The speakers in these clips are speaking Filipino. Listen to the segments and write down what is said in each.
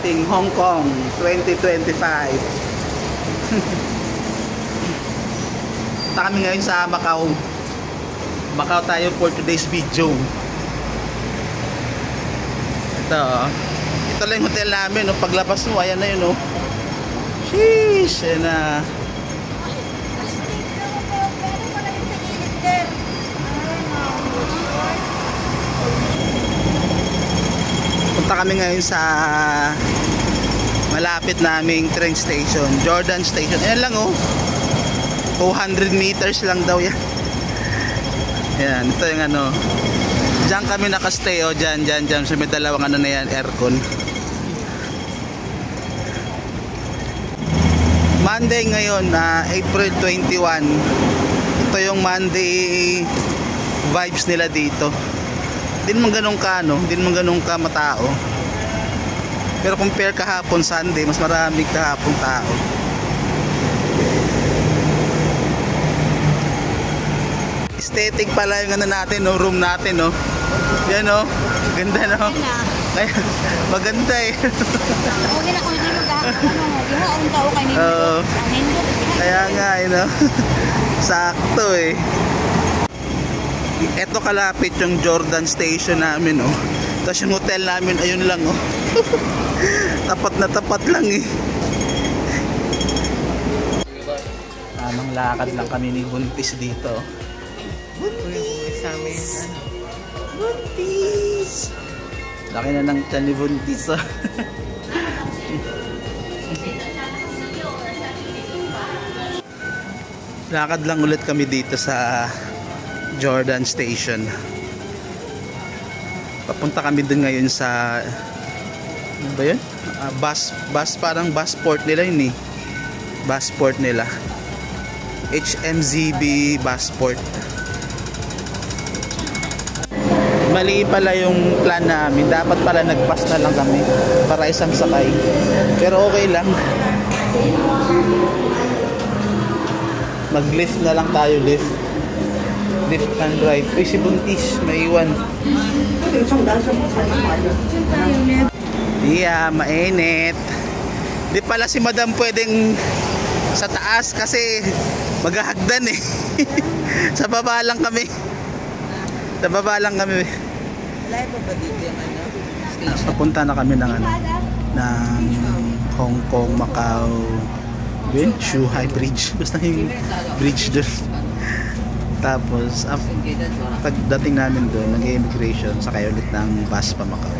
ating Hong Kong 2025. Kami ngayon sa Macau. Macau tayo for today's video. Ito lang yung hotel namin. No? Paglabas mo, ayan na yun. No? Sheesh! Ayan na. Punta kami ngayon sa malapit naming train station, Jordan Station. Ayan lang oh, 200 meters lang daw yan. Ayan, ito yung ano, diyan kami nakastay oh, diyan so may dalawang ano na yan, aircon. Monday ngayon, April 21. Ito yung Monday vibes nila dito. Hindi naman ganun ka, no? Hindi naman ganun ka matao. Pero compare kahapon Sunday, mas marami kahapon tao. Aesthetic pala yung ano natin, no? Room natin, no? Yan, no? Ganda, no? Ay, maganda eh. Okay na kung hindi ang tao kayo nito. Kaya nga, eh, no? Sakto eh. Eto kalapit yung Jordan Station namin oh. Tapos yung hotel namin ayun lang oh. Tapat na tapat lang eh. Tamang lakad lang kami ni Buntis dito. Buntis! Buntis! Laki na ng tiyan ni Buntis oh. Lakad lang ulit kami dito sa Jordan Station. Papunta kami dun ngayon sa ano ba yun? Bus parang busport nila yun eh. Busport nila. HMZB Busport. Mali pala yung plan namin. Dapat pala nag-bus na lang kami para isang sakay. Pero okay lang. Mag-lift na lang tayo, lift and ride. Uy, si Buntis, may iwan. Yeah, mainit. Di pala si Madam pwedeng sa taas kasi maghahagdan eh. Sa baba lang kami. Sa baba lang kami. Wala pa ba dito yung ano? Station? Papunta na kami ng ano, ng Hong Kong, Macau, Shuhai Bridge. Basta yung bridge doon. Tapos pagdating namin doon, nag-immigration, sakay ulit ng bus pa Macau.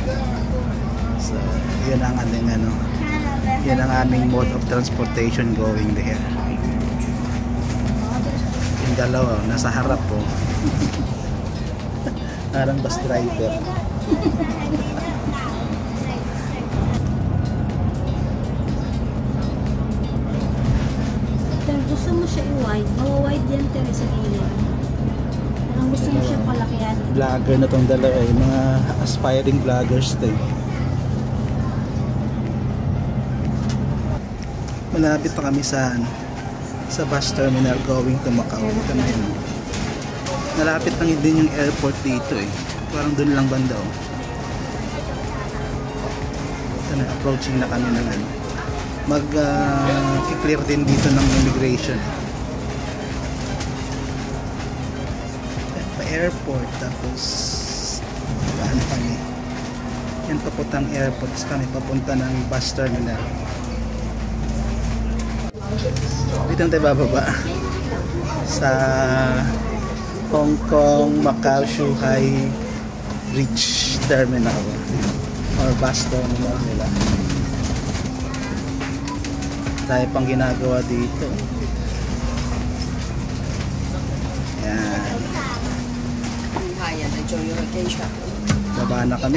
So, yun ang aming ano, yun ang aming mode of transportation going there. Yung dalawa, nasa harap po. Parang bus driver. Gusto mo siya i-wide, mawa-wide yan tayo sa gilid. Parang gusto mo siya palakihan. Vlogger na tong dalawa eh, mga aspiring vloggers tayo. Malapit pa kami sa bus terminal going to Macau. Ito na yun. Malapit lang din yung airport dito eh. Parang dun lang banda oh. Ito na, approaching na kami ng ano. Mag-clear din dito ng immigration. Pa-airport, tapos paano kami? Yan papuntang airport, tapos kami papunta ng bus terminal. Dito tayo bababa sa Hong Kong, Macau, Shuhai Bridge Terminal or bus terminal nila. Tayo pang ginagawa dito. Yan. Baba na kami.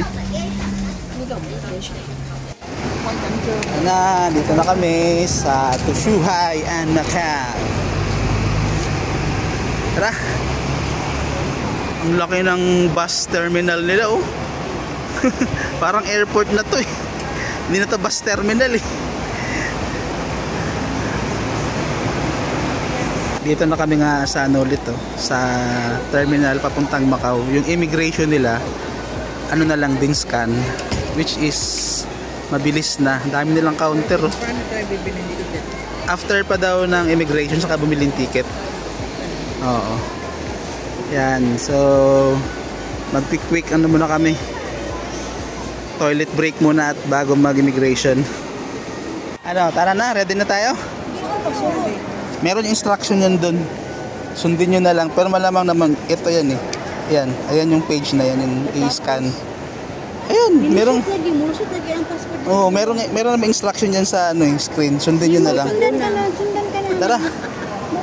Dito na kami sa Shuhai and Macau. Tara. Ang laki ng bus terminal nila oh. Parang airport na to eh. Hindi na to bus terminal eh. Dito na kami nga sa ano ulit oh, sa terminal papuntang Macau. Yung immigration nila ano na lang din scan, which is Mabilis na. Ang dami nilang counter. Oh. Paano tayo bibili dito? After pa daw ng immigration, saka bumili ng ticket. Oo. Yan. So, mag-quick ano muna kami. Toilet break muna at bago mag-immigration. Ano, tara na. Ready na tayo? Meron instruction yan dun. Sundin nyo na lang. Pero malamang naman, ito yan eh. Yan. Ayan yung page na yan. Yung i-scan. Ayan. Merong... Oo, meron naman instruction yan sa ano, yung screen. Sundin nyo na lang. Sundan ka na. Tara.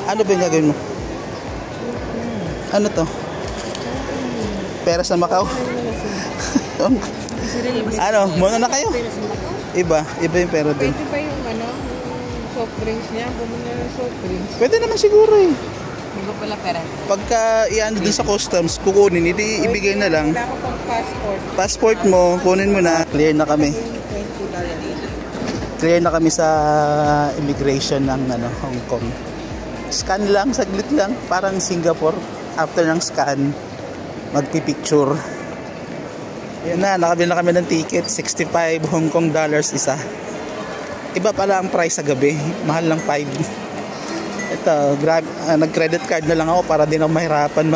Ano ba yung gagawin mo? Ano to? Pera sa Macau? Ano? Muna na kayo? Iba yung pera din. Pwede ba yung ano, yung soft drinks niya? Bumili ng soft drinks. Pwede naman siguro eh. Hindi ko pala pera. Pagka iyan dun sa customs, kukunin, hindi ibigay na lang. Wala ko pang passport. Passport mo, kunin mo na. Clear na kami. Clear na kami sa immigration ng ano, Hong Kong. Scan lang, saglit lang. Parang Singapore. After ng scan, magpipicture. Yan na, nakabili na kami ng ticket. 65 Hong Kong dollars isa. Iba pala ang price sa gabi. Mahal lang 5. Ito, nag-credit card na lang ako para din ako mahirapan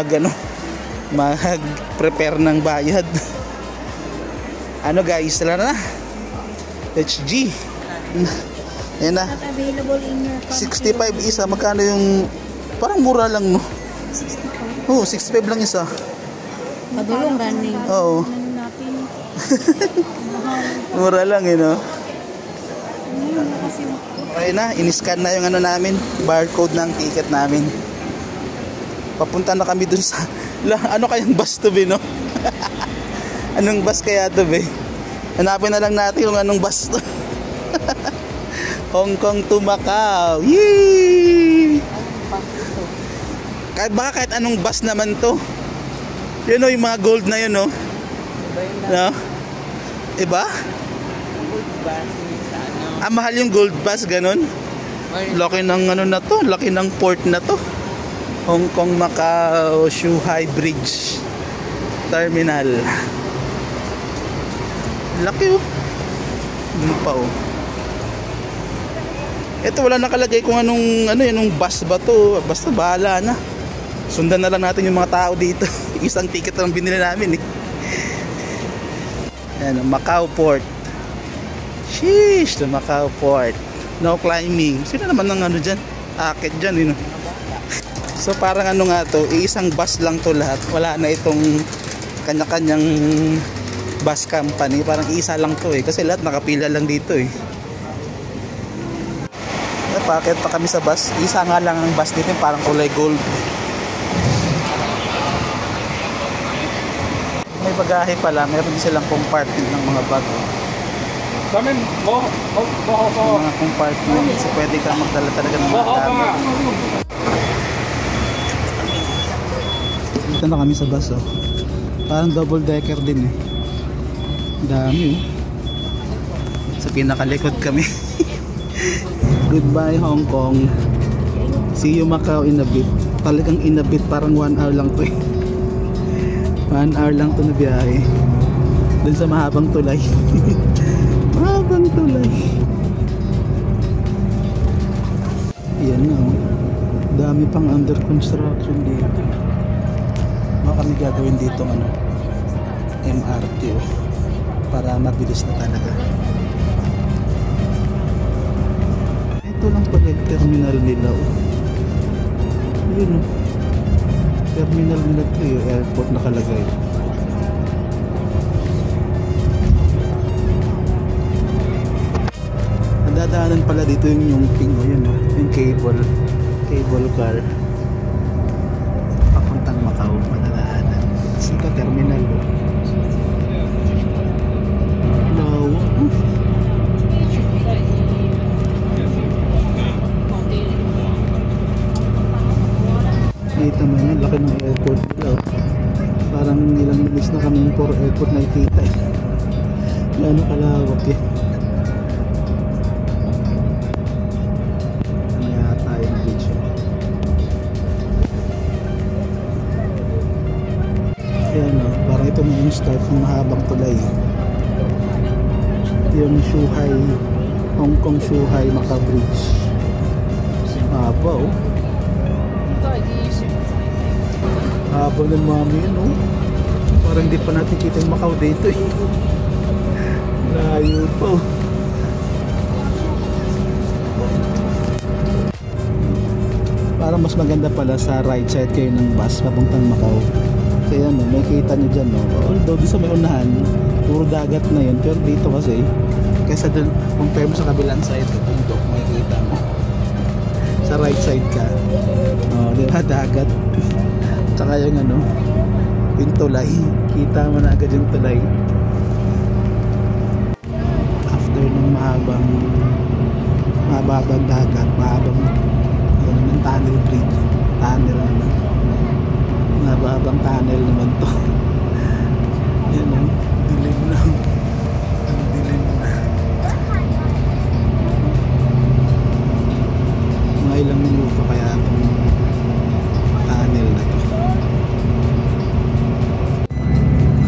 mag-prepare ng bayad. Ano guys, tala na. HG. Yan na. Not available in your country. 65 isa. Magkano yung... Parang mura lang, no? 65. Oo, 65 lang isa. Padulong running. Oo. Ano natin? Mura lang, no? Kasi Okay na, in-scan na yung ano namin, barcode ng ticket namin. Papunta na kami dun sa... ano kayang bus to be, no? Anong bus kaya to be? Hanapin na lang natin yung anong bus to. Hong Kong to Macau. Yee! Kahit anong bus naman to. Yun o, yung mga gold na yun, no? No? Iba? Gold bus sa ano. Mahal yung gold bus, ganun? Laki ng ano na to, laki ng port na to. Hong Kong Macau Zhuhai Bridge Terminal. Laki oh. Dun pa oh. Ito wala nakalagay kung anong bus ba to. Basta bahala na. Sundan na lang natin yung mga tao dito. Isang ticket lang binili namin eh. Ayan, Macau Port. Sheesh, the Macau Port. No climbing. Sino naman ng dyan? Akit dyan, So parang nga to, isang bus lang to lahat. Wala na itong kanya-kanyang bus company. Parang isa lang to eh. Kasi lahat nakapila lang dito eh. Pakit pa kami sa bus. Isa nga lang ang bus dito, parang kulay gold. May bagahe pala. Meron din silang compartment ng mga bag. Yung mga compartment. So pwede ka magdala talaga ng mga gamit. Dito na kami sa bus oh. Parang double decker din eh. Dami oh. Sa pinakalikod kami. Goodbye Hong Kong. See you Macau in a bit. Talagang in a bit, parang 1 hour lang to eh. 1 hour lang to na biyahe. Dun sa mahabang tulay. Mahabang tulay. Yan na oh. Dami pang under construction dito. Baka kami gagawin dito MRT oh. Para mabilis na talaga. Ito lang pala yung terminal nila oh. Yun oh. Terminal nila ito yung airport nakalagay. Nadadaanan pala dito yung ping oh. Yun oh. Yung cable car papuntang Macau. Madadaanan. Kasi ito terminal oh. Nakita mo yun, laki ng airport nila. Parang ilang minutes na kami for airport nakikita eh. Gano'ng kalawak eh. Ano yata yung bridge eh. Ayan o, parang ito na yung start ng mahabang tulay. yung Shuhai, Hong Kong Shuhai Macau Bridge. Haba oh. Haba ng mami yun oh. Parang hindi pa natin kita yung Macau dito eh. Layo pa oh. Parang mas maganda pala sa right side kayo ng bus papuntang Macau. Kaya ano, may kita nyo dyan no. Although doon sa may unahan, puro dagat na yun. Pero dito kasi, kaysa doon, compare mo sa kabilang side, bundok, may kita mo. Sa right side ka. Oh, di ba, dagat. Tsaka yung ano, yung tulay. Kita mo na agad yung tulay. After ng mahabang dagat, mahabang tunnel bridge. Tunnel naman. Mahabang tunnel naman to. Yan o, dilim lang. Ang dilim na. Mga ilang minuto kaya itong tunnel na to.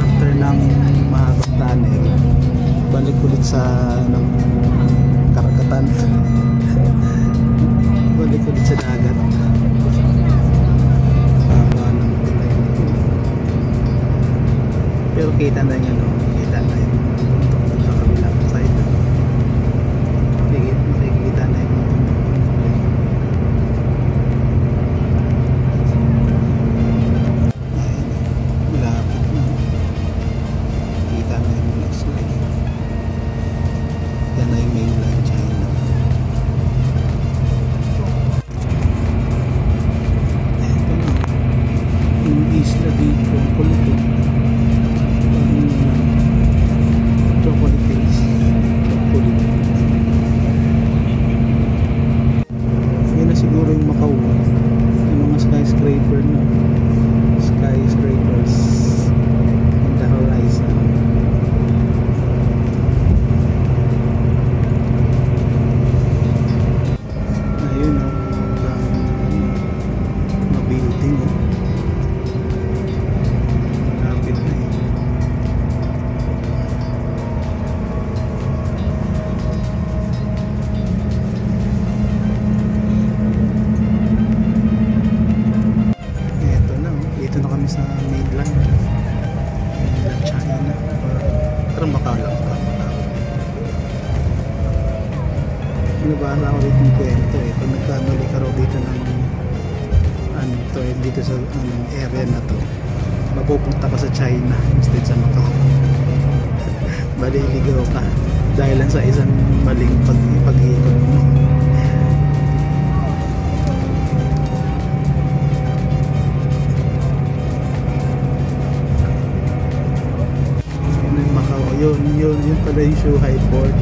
After ng mahabang tunnel, balik ulit sa karagatan. Balik ulit sa dagat. Pero kita na yun, kita na yun sa kabilang side. Makikita na yun. Malapit na. Kita na yung next line. Yan na yung mainland China. Ito na. Yung isla dito, kulit. Chocolate taste. Chocolate. Yan na siguro yung Macau. Yung mga skyscraper na. Skyscrapers in the horizon. Ayun o. Mga building o. Malapit na eh. Sa mainland China pero Macau lang pa. Nabasa ako dito ng kwento eh, pag nagkamali ka raw dito ng ano to, dito sa area na to, mapupunta ka sa China instead sa Macau. Maliligaw ka dahil lang sa isang maling pag-iikot mo. Yun pala yung Shuhai Port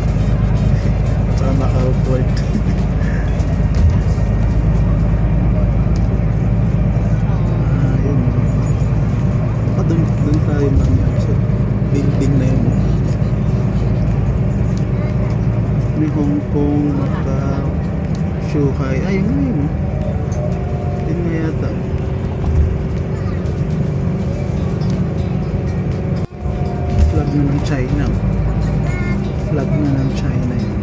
sa Macau Port. Yun baka dun tayo sa building na yun. May Hong Kong, Macau, Shuhai, ayun na yun yun na yata. Flag na ng China. Flag na ng China yun.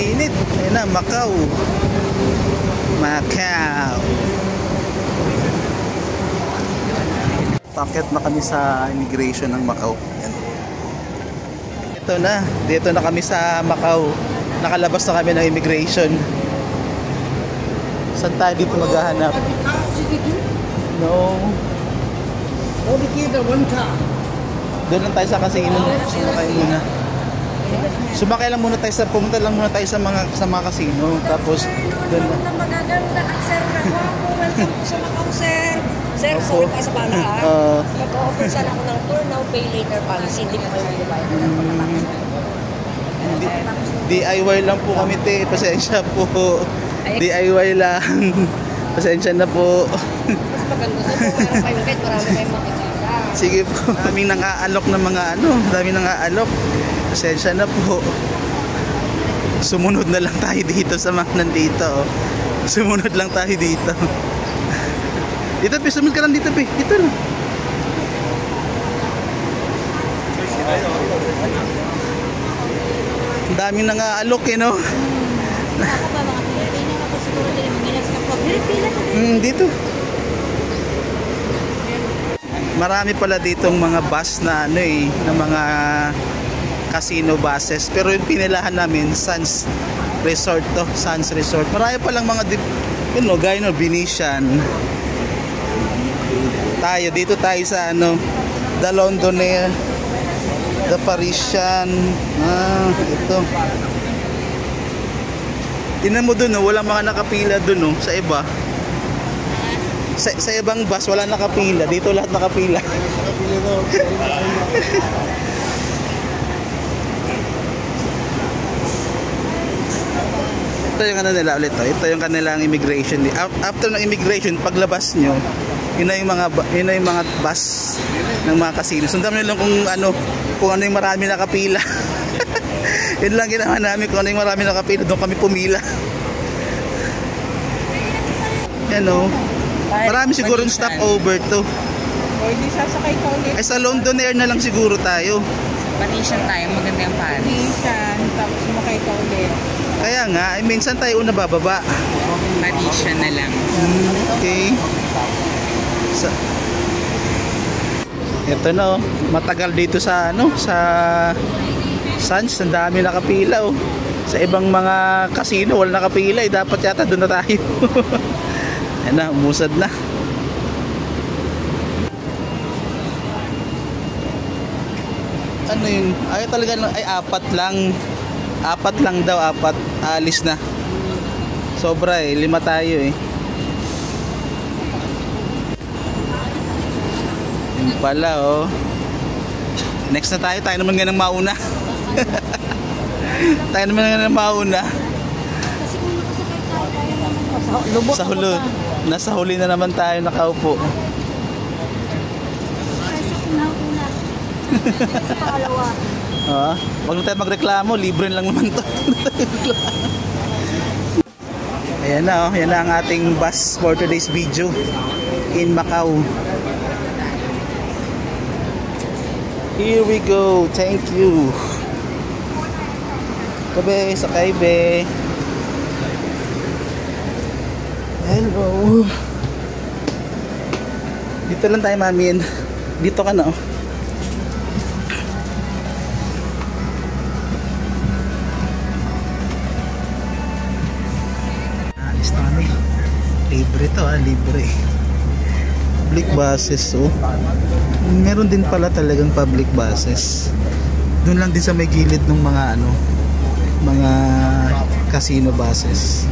Init. Ayun na, Macau. Macau. Paket na kami sa immigration ng Macau. Yan. Ito na, dito na kami sa Macau. Nakalabas na kami ng immigration. Saan tayo dito maghahanap? No. Doon lang tayo sa casino. Sumakay muna. Sumakay lang muna tayo pumunta lang muna tayo sa mga casino. Tapos doon na. Magaganda at sir, nagwapo. Welcome sa Macau, sir. Sir, sorry pa sa bala ha. Mag-offer sana ako ng tour now, pay later policy. Hindi pa kayo mag-divide. DIY lang po kami te. Pasensya po. DIY lang. Pasensya na po. maganda sa mga kayo kahit marami kayong makikita. Sige po. Daming nang-aalok ng mga daming nang-aalok. Pasensya na po. Sumunod na lang tayo dito sa mga nandito. Oh. Sumunod lang tayo dito. Dito, Pe. Sumunod ka lang dito, Pe. Dito lang. Ang daming nang-aalok, eh, no? Ako ba, mga Pilipino ako siguro din mag-inas ka po. Pilipino ko. Dito. Marami pala ditong mga bus na na mga casino buses. Pero yung pinilahan namin, Sands Resort to. Sands Resort. Marami palang mga, gaya Venetian. Dito tayo sa The Londoner, The Parisian. Ito. Tingnan mo dun, walang mga nakapila dun, sa iba. Sa ibang bus, wala nakapila. Dito lahat nakapila. Ito yung nila ulit. Ito yung kanilang immigration. After ng immigration, paglabas nyo, yun na yung mga bus ng mga casino. Sundan nyo lang kung ano yung marami nakapila. Yun lang ginawa namin, kung ano yung marami nakapila, doon kami pumila. Yan marami siguro yung stopover to. O, hindi sasakay ka ulit. Ay, sa Londoner na lang siguro tayo. Parisian tayo, maganda yung Paris. Parisian, tapos sumakay ka ulit. Kaya nga, minsan tayo una bababa. Parisian na lang. Okay. Ito na, matagal dito sa Sands, ang dami nakapila. Sa ibang mga casino, wala nakapila. Dapat yata doon na tayo. Ayan na, umusad na. Ano yun? Ay talaga, apat lang. Apat lang daw, alis na. Sobra 5 tayo Yun pala Next na tayo naman nga ng mauna. Tayo naman nga ng mauna. Sa huli, nasa huli na naman tayo nakaupo. Wag na tayo magreklamo, libre lang naman to. Ayan na yan na ang ating bus for today's video in Macau. Here we go, thank you. Kabe, sakay be. Hello. Dito lang tayo, Mamin. Dito ka na Alis na kami. Libre to libre. Public buses Meron din pala talagang public buses. Doon lang din sa may gilid ng mga mga casino buses.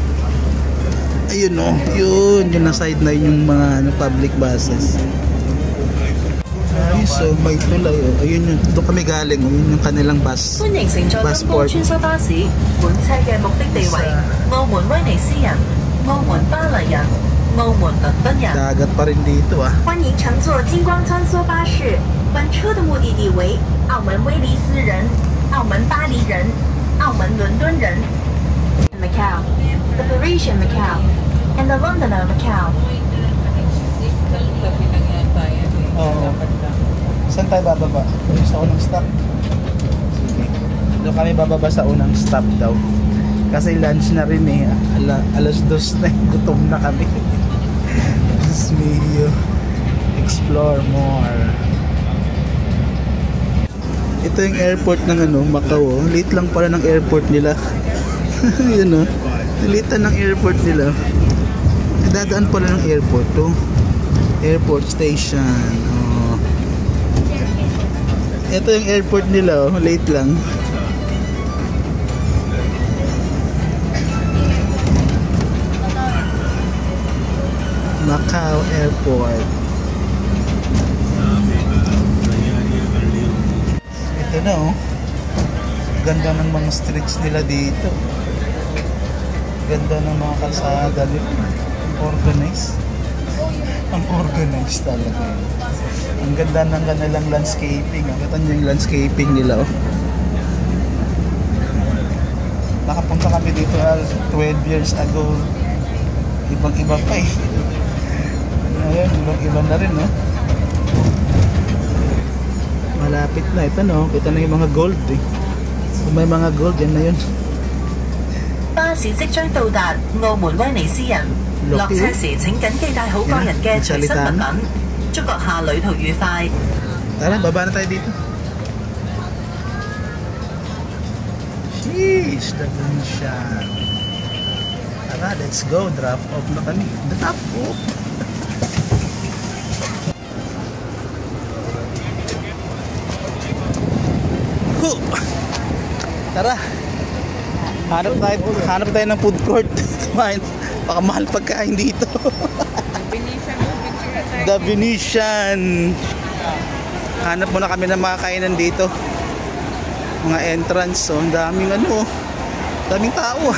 Ayun yun na side na yung mga public buses. So may tulay ayun yun, doon kami galing yun yung kanilang bus passport. Dagat pa rin dito 欢迎乘坐金光穿梭巴士，本车的目的地为澳门威尼斯人、澳门巴黎人、澳门伦敦人。Macau, the Parisian Macau, and the Londoner Macau. Saan tayo bababa? Sa unang stop. Sige. Doon kami bababa sa unang stop daw. Kasi lunch na rin alas 2 na gutom na kami. This video, explore more. Ito yung airport ng Macau. Late lang pala ng airport nila. Yun Nalitan ng airport nila. Dadaan pala ng airport airport station. Ito yung airport nila late lang. Macau Airport. Ito na ganda ng mga streets nila dito. Ganda ng mga kalsada, organized. Ang organized talaga. Ang ganda ng kanilang landscaping. Kita niyo yung landscaping nila. Oh. Nakapunta kami dito 12 years ago. Ibang-iba pa eh. Ngayon, ibang-iba na rin, no? Malapit na. Ito, no? Kita na yung mga gold, eh. Kung may mga gold, yan na yun. 巴士即將到達澳門威尼斯人，落車時請緊記帶好個人嘅隨身物品。祝閣下旅途愉快。Tara, baba na tayo dito. Sheesh, the Venetian. Tara, let's go. Drop off na kami. Drop off. Tara. Hanap tayo ng food court. Kumain. Baka mahal pagkain dito. The Venetian. Hanap muna kami ng mga kainan dito. Mga entrance. So, ang daming ano. Daming tao.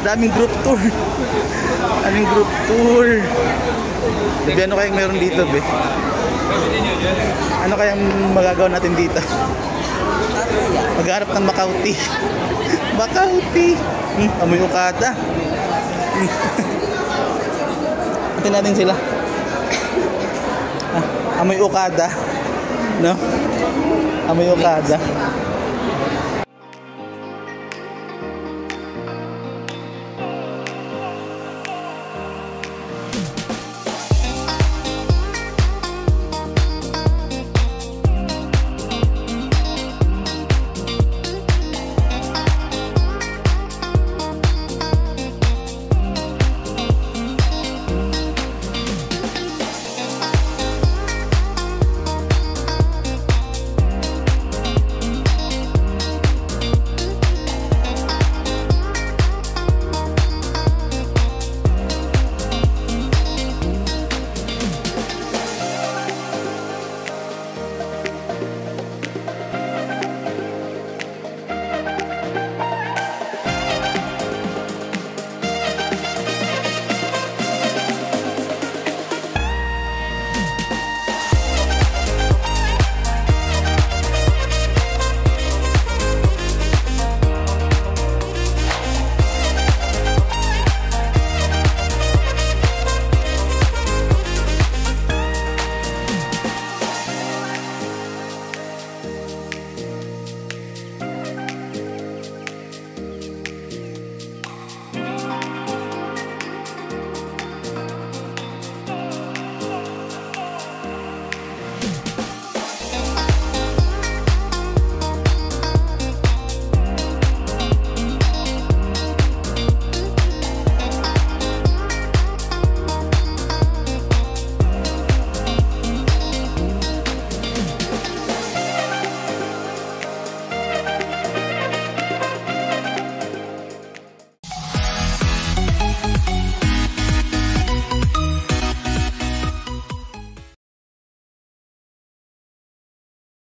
Daming group tour. Daming group tour. Be, ano kayang meron dito, be? Ano kayang magagawa natin dito? Magharap ng Makauti. Makauti. Amoy ukada. Atin natin sila. Amoy ukada. No? Amoy ukada.